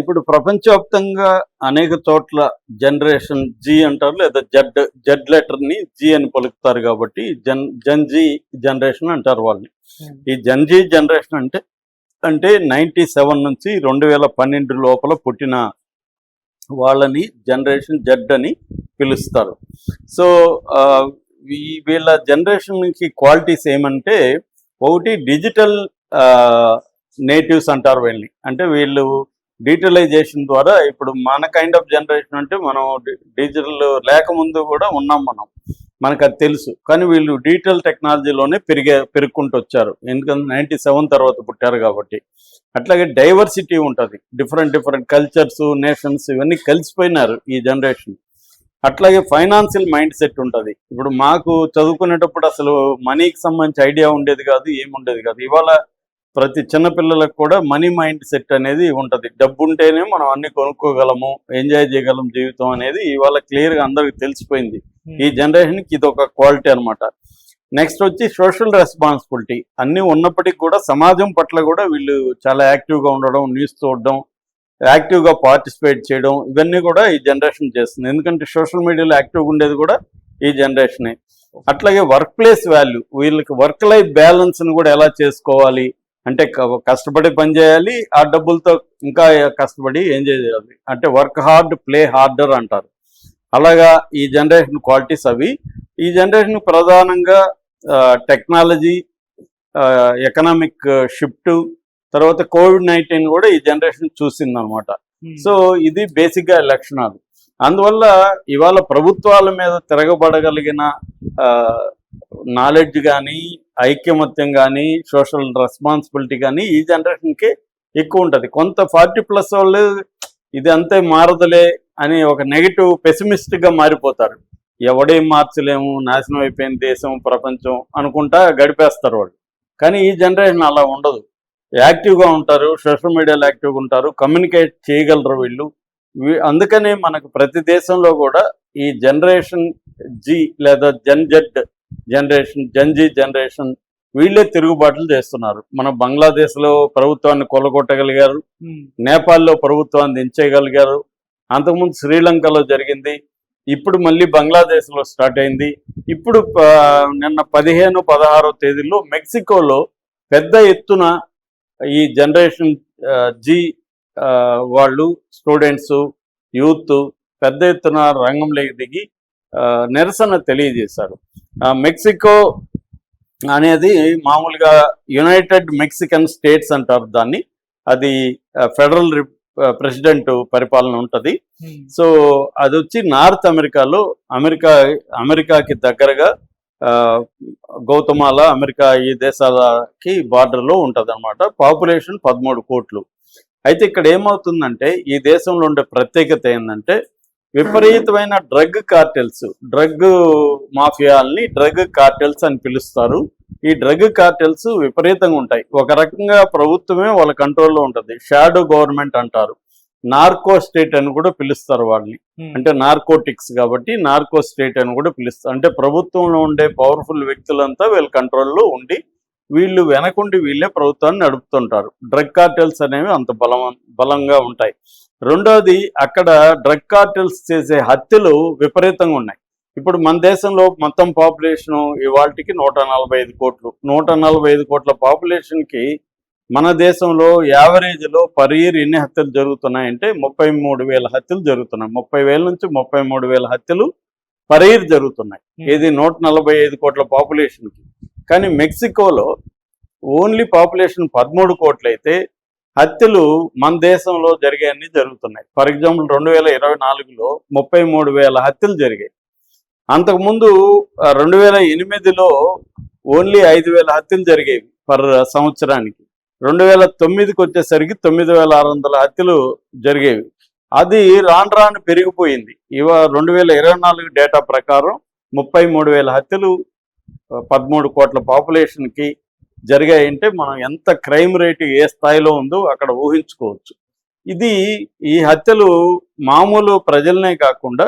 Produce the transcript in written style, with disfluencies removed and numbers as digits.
ఇప్పుడు ప్రపంచవ్యాప్తంగా అనేక చోట్ల జనరేషన్ జీ అంటారు, లేదా జెడ్ లెటర్ని జీ అని పలుకుతారు కాబట్టి జన్ జీ జనరేషన్ అంటారు వాళ్ళని. ఈ జన్ జీ జనరేషన్ అంటే అంటే 97 నుంచి 2012 లోపల పుట్టిన వాళ్ళని జనరేషన్ జెడ్ అని పిలుస్తారు. సో వీళ్ళ జనరేషన్కి క్వాలిటీస్ ఏమంటే, ఒకటి డిజిటల్ నేటివ్స్ అంటారు వీళ్ళని. అంటే వీళ్ళు డిజిటలైజేషన్ ద్వారా, ఇప్పుడు మన కైండ్ ఆఫ్ జనరేషన్ అంటే మనం డిజిటల్ లేకముందు కూడా ఉన్నాం, మనకు అది తెలుసు. కానీ వీళ్ళు డిజిటల్ టెక్నాలజీలోనే పెరుగుకుంటూ వచ్చారు, ఎందుకంటే 97 తర్వాత పుట్టారు కాబట్టి. అట్లాగే డైవర్సిటీ ఉంటుంది, డిఫరెంట్ కల్చర్స్, నేషన్స్ ఇవన్నీ కలిసిపోయినారు ఈ జనరేషన్. అట్లాగే ఫైనాన్షియల్ మైండ్ సెట్ ఉంటుంది. ఇప్పుడు మాకు చదువుకునేటప్పుడు అసలు మనీకి సంబంధించి ఐడియా ఉండేది కాదు, ఏముండేది కాదు. ఇవాళ ప్రతి చిన్నపిల్లలకు కూడా మనీ మైండ్ సెట్ అనేది ఉంటుంది. డబ్బు ఉంటేనే మనం అన్ని కొనుక్కోగలము, ఎంజాయ్ చేయగలం జీవితం అనేది ఇవాళ క్లియర్గా అందరికి తెలిసిపోయింది. ఈ జనరేషన్కి ఇది ఒక క్వాలిటీ అనమాట. నెక్స్ట్ వచ్చి సోషల్ రెస్పాన్సిబిలిటీ. అన్నీ ఉన్నప్పటికీ కూడా సమాజం పట్ల కూడా వీళ్ళు చాలా యాక్టివ్గా ఉండడం, న్యూస్ చూడడం, యాక్టివ్గా పార్టిసిపేట్ చేయడం, ఇవన్నీ కూడా ఈ జనరేషన్ చేస్తుంది. ఎందుకంటే సోషల్ మీడియాలో యాక్టివ్గా ఉండేది కూడా ఈ జనరేషనే. అట్లాగే వర్క్ ప్లేస్ వాల్యూ, వీళ్ళకి వర్క్ లైఫ్ బ్యాలెన్స్ని కూడా ఎలా చేసుకోవాలి అంటే, కష్టపడి పని చేయాలి, ఆ డబ్బులతో ఇంకా కష్టపడి ఎంజాయ్ చేయాలి. అంటే వర్క్ హార్డ్ ప్లే హార్డర్ అంటారు. అలాగా ఈ జనరేషన్ క్వాలిటీస్ అవి. ఈ జనరేషన్ ప్రధానంగా టెక్నాలజీ, ఎకనామిక్ షిఫ్ట్, తర్వాత COVID-19 కూడా ఈ జనరేషన్ చూసిందనమాట. సో ఇది బేసిక్గా లక్షణాలు. అందువల్ల ఇవాళ ప్రభుత్వాల మీద తిరగబడగలిగిన నాలెడ్జ్ కానీ, ఐక్యమత్యం కానీ, సోషల్ రెస్పాన్సిబిలిటీ కానీ ఈ జనరేషన్కి ఎక్కువ ఉంటుంది. కొంత 40+ వాళ్ళు ఇది అంతే మారదులే అని ఒక నెగిటివ్ పెసిమిస్టిక్గా మారిపోతారు. ఎవడేం మార్చలేము, నాశనం అయిపోయిన దేశం, ప్రపంచం అనుకుంటా గడిపేస్తారు వాళ్ళు. కానీ ఈ జనరేషన్ అలా ఉండదు, యాక్టివ్గా ఉంటారు, సోషల్ మీడియాలో యాక్టివ్గా ఉంటారు, కమ్యూనికేట్ చేయగలరు వీళ్ళు. అందుకనే మనకు ప్రతి దేశంలో కూడా ఈ జనరేషన్ జీ లేదా Z generation, Gen Z generation వీళ్ళే తిరుగుబాట్లు చేస్తున్నారు. మన బంగ్లాదేశ్లో ప్రభుత్వాన్ని కొల్లగొట్టగలిగారు, నేపాల్లో ప్రభుత్వాన్ని దించేయగలిగారు, అంతకుముందు శ్రీలంకలో జరిగింది, ఇప్పుడు మళ్ళీ బంగ్లాదేశ్లో స్టార్ట్ అయింది. ఇప్పుడు నిన్న 15-16 తేదీల్లో మెక్సికోలో పెద్ద ఎత్తున ఈ జనరేషన్ జీ వాళ్ళు, స్టూడెంట్స్, యూత్ పెద్ద ఎత్తున రంగంలోకి దిగి నిరసన తెలియజేశారు. మెక్సికో అనేది మామూలుగా యునైటెడ్ మెక్సికన్ స్టేట్స్ అంటారు దాన్ని. అది ఫెడరల్ ప్రెసిడెంట్ పరిపాలన ఉంటుంది. సో అది వచ్చి నార్త్ అమెరికాలో, అమెరికాకి దగ్గరగా గౌతమాలా, అమెరికా ఈ దేశాలకి బార్డర్లో ఉంటుంది అనమాట. పాపులేషన్ 13 కోట్లు. అయితే ఇక్కడ ఏమవుతుందంటే, ఈ దేశంలో ఉండే ప్రత్యేకత ఏంటంటే, విపరీతమైన డ్రగ్ కార్టెల్స్, డ్రగ్ మాఫియాల్ని డ్రగ్ కార్టెల్స్ అని పిలుస్తారు. ఈ డ్రగ్ కార్టెల్స్ విపరీతంగా ఉంటాయి. ఒక రకంగా ప్రభుత్వమే వాళ్ళ కంట్రోల్లో ఉంటుంది, షాడో గవర్నమెంట్ అంటారు. నార్కో స్టేట్ అని కూడా పిలుస్తారు వాళ్ళని. అంటే నార్కోటిక్స్ కాబట్టి నార్కో స్టేట్ అని కూడా పిలుస్తారు. అంటే ప్రభుత్వంలో ఉండే పవర్ఫుల్ వ్యక్తులంతా వీళ్ళ కంట్రోల్లో ఉండి వీళ్ళు వెనకుండి వీళ్ళే ప్రభుత్వాన్ని నడుపుతుంటారు. డ్రగ్ కార్టెల్స్ అనేవి అంత బలంగా ఉంటాయి. రెండోది, అక్కడ డ్రగ్ కార్టెల్స్ చేసే హత్యలు విపరీతంగా ఉన్నాయి. ఇప్పుడు మన దేశంలో మొత్తం పాపులేషన్ ఇవాళకి 145 కోట్లు. 145 కోట్ల పాపులేషన్కి మన దేశంలో యావరేజ్లో పర్ ఇయర్ ఎన్ని హత్యలు జరుగుతున్నాయంటే 33,000 హత్యలు జరుగుతున్నాయి. 30,000 నుంచి 33,000 హత్యలు పర్ ఇయర్ జరుగుతున్నాయి. ఇది 145 కోట్ల పాపులేషన్కి. కానీ మెక్సికోలో ఓన్లీ పాపులేషన్ 13 కోట్లు అయితే హత్యలు మన దేశంలో జరిగాయని జరుగుతున్నాయి. ఫర్ ఎగ్జాంపుల్ 2024లో 33,000 హత్యలు జరిగాయి. అంతకుముందు 2008లో ఓన్లీ 5,000 హత్యలు జరిగేవి పర్ సంవత్సరానికి. 2009కి వచ్చేసరికి 9,600 హత్యలు జరిగేవి. అది రాను పెరిగిపోయింది. 2024 డేటా ప్రకారం 33,000 హత్యలు 13 కోట్ల పాపులేషన్కి జరిగాయంటే మనం ఎంత క్రైమ్ రేటు ఏ స్థాయిలో ఉందో అక్కడ ఊహించుకోవచ్చు. ఈ హత్యలు మామూలు ప్రజలనే కాకుండా